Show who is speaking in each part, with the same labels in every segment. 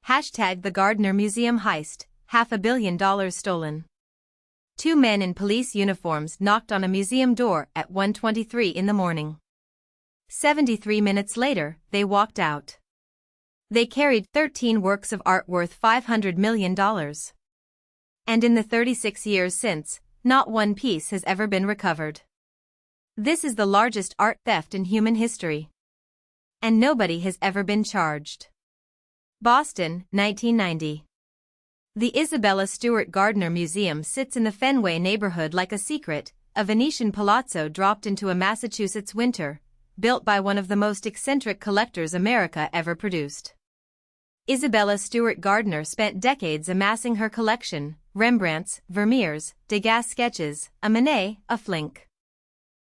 Speaker 1: Hashtag the Gardner Museum heist, $500 million stolen. Two men in police uniforms knocked on a museum door at 1:23 in the morning. 73 minutes later, they walked out. They carried 13 works of art worth $500 million. And in the 36 years since, not one piece has ever been recovered. This is the largest art theft in human history. And nobody has ever been charged. Boston, 1990. The Isabella Stewart Gardner Museum sits in the Fenway neighborhood like a secret, a Venetian palazzo dropped into a Massachusetts winter, built by one of the most eccentric collectors America ever produced. Isabella Stewart Gardner spent decades amassing her collection: Rembrandts, Vermeers, Degas sketches, a Manet, a Flink.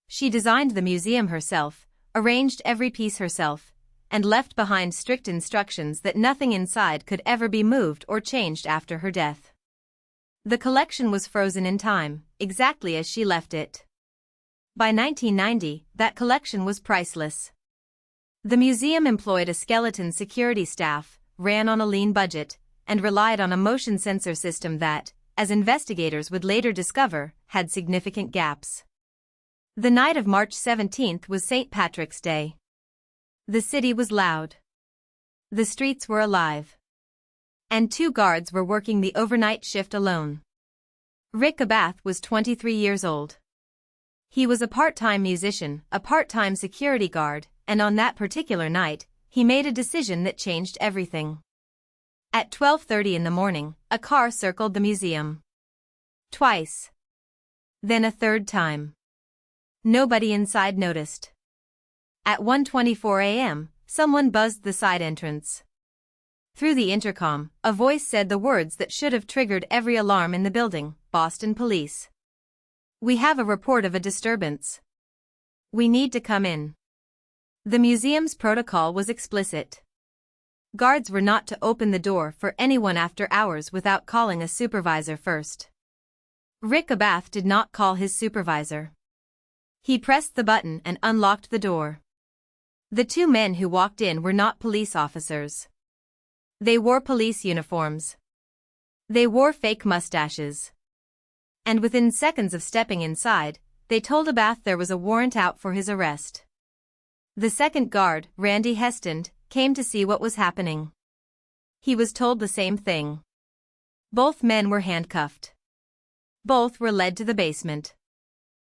Speaker 1: She designed the museum herself, arranged every piece herself, and left behind strict instructions that nothing inside could ever be moved or changed after her death. The collection was frozen in time, exactly as she left it. By 1990, that collection was priceless. The museum employed a skeleton security staff, ran on a lean budget, and relied on a motion sensor system that, as investigators would later discover, had significant gaps. The night of March 17 was St. Patrick's Day. The city was loud. The streets were alive. And two guards were working the overnight shift alone. Rick Abath was 23 years old. He was a part-time musician, a part-time security guard, and on that particular night, he made a decision that changed everything. At 12:30 in the morning, a car circled the museum. Twice. Then a third time. Nobody inside noticed. At 1:24 a.m., someone buzzed the side entrance. Through the intercom, a voice said the words that should have triggered every alarm in the building: Boston Police. We have a report of a disturbance. We need to come in. The museum's protocol was explicit. Guards were not to open the door for anyone after hours without calling a supervisor first. Rick Abath did not call his supervisor. He pressed the button and unlocked the door. The two men who walked in were not police officers. They wore police uniforms. They wore fake mustaches. And within seconds of stepping inside, they told Abath there was a warrant out for his arrest. The second guard, Randy Heston, came to see what was happening. He was told the same thing. Both men were handcuffed. Both were led to the basement.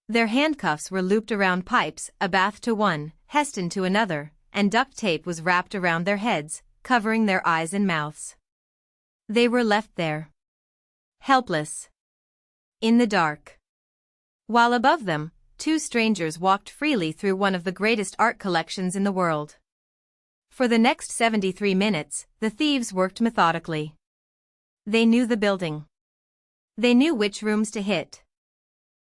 Speaker 1: Their handcuffs were looped around pipes, Abath to one, Heston to another, and duct tape was wrapped around their heads, covering their eyes and mouths. They were left there. Helpless. In the dark. While above them, two strangers walked freely through one of the greatest art collections in the world. For the next 73 minutes, the thieves worked methodically. They knew the building. They knew which rooms to hit.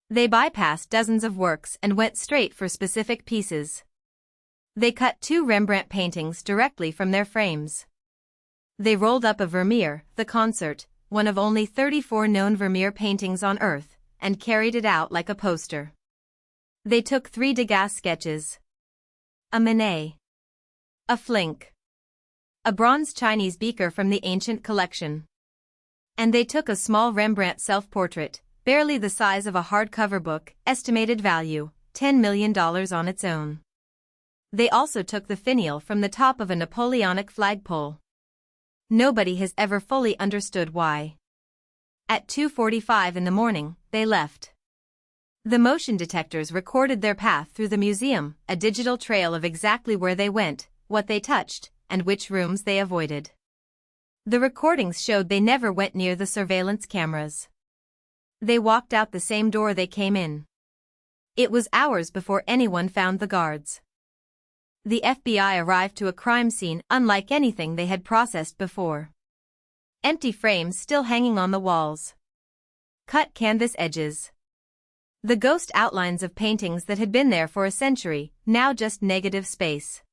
Speaker 1: They bypassed dozens of works and went straight for specific pieces. They cut two Rembrandt paintings directly from their frames. They rolled up a Vermeer, The Concert, one of only 34 known Vermeer paintings on Earth, and carried it out like a poster. They took 3 Degas sketches. A Manet. A Flink. A bronze Chinese beaker from the ancient collection. And they took a small Rembrandt self-portrait, barely the size of a hardcover book, estimated value, $10 million on its own. They also took the finial from the top of a Napoleonic flagpole. Nobody has ever fully understood why. At 2:45 in the morning, they left. The motion detectors recorded their path through the museum, a digital trail of exactly where they went, what they touched, and which rooms they avoided. The recordings showed they never went near the surveillance cameras. They walked out the same door they came in. It was hours before anyone found the guards. The FBI arrived to a crime scene unlike anything they had processed before. Empty frames still hanging on the walls. Cut canvas edges. The ghost outlines of paintings that had been there for a century, now just negative space.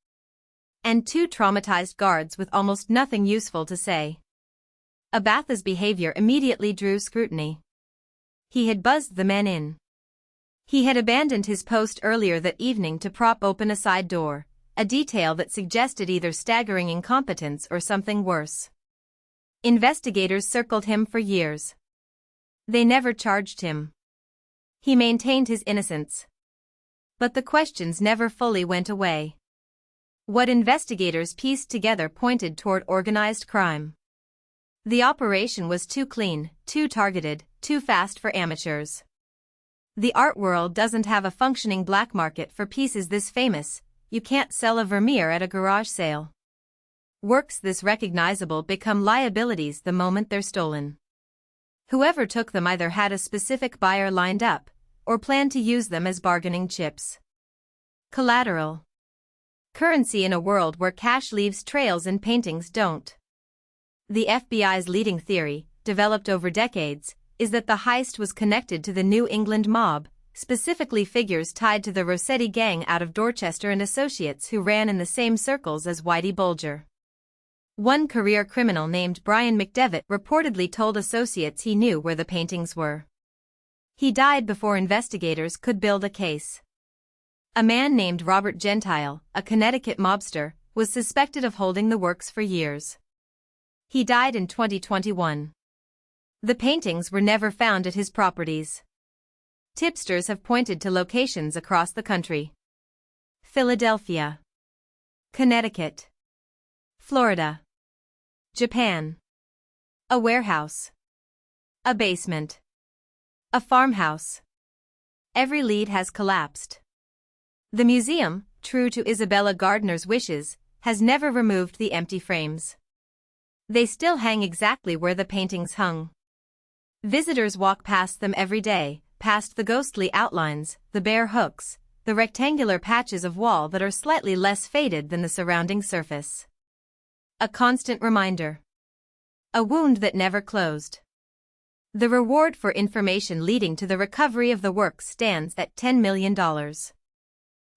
Speaker 1: And two traumatized guards with almost nothing useful to say. Abath's behavior immediately drew scrutiny. He had buzzed the men in. He had abandoned his post earlier that evening to prop open a side door, a detail that suggested either staggering incompetence or something worse. Investigators circled him for years. They never charged him. He maintained his innocence. But the questions never fully went away. What investigators pieced together pointed toward organized crime. The operation was too clean, too targeted, too fast for amateurs. The art world doesn't have a functioning black market for pieces this famous. You can't sell a Vermeer at a garage sale. Works this recognizable become liabilities the moment they're stolen. Whoever took them either had a specific buyer lined up, or planned to use them as bargaining chips. Collateral. Currency in a world where cash leaves trails and paintings don't. The FBI's leading theory, developed over decades, is that the heist was connected to the New England mob, specifically figures tied to the Rossetti gang out of Dorchester and associates who ran in the same circles as Whitey Bulger. One career criminal named Brian McDevitt reportedly told associates he knew where the paintings were. He died before investigators could build a case. A man named Robert Gentile, a Connecticut mobster, was suspected of holding the works for years. He died in 2021. The paintings were never found at his properties. Tipsters have pointed to locations across the country. Philadelphia, Connecticut, Florida, Japan. A warehouse. A basement. A farmhouse. Every lead has collapsed. The museum, true to Isabella Gardner's wishes, has never removed the empty frames. They still hang exactly where the paintings hung. Visitors walk past them every day, past the ghostly outlines, the bare hooks, the rectangular patches of wall that are slightly less faded than the surrounding surface. A constant reminder. A wound that never closed. The reward for information leading to the recovery of the work stands at $10 million.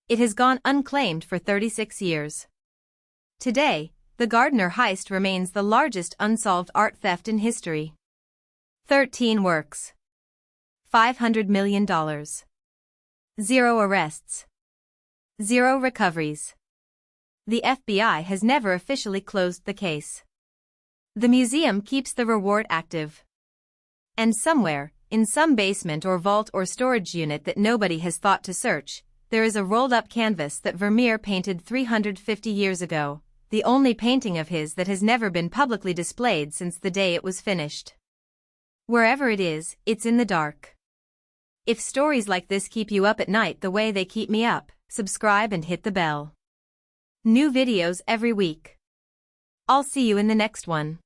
Speaker 1: It has gone unclaimed for 36 years. Today, the Gardner heist remains the largest unsolved art theft in history. 13 works. $500 million. 0 arrests. 0 recoveries. The FBI has never officially closed the case. The museum keeps the reward active. And somewhere, in some basement or vault or storage unit that nobody has thought to search, there is a rolled-up canvas that Vermeer painted 350 years ago, the only painting of his that has never been publicly displayed since the day it was finished. Wherever it is, it's in the dark. If stories like this keep you up at night the way they keep me up, subscribe and hit the bell. New videos every week. I'll see you in the next one.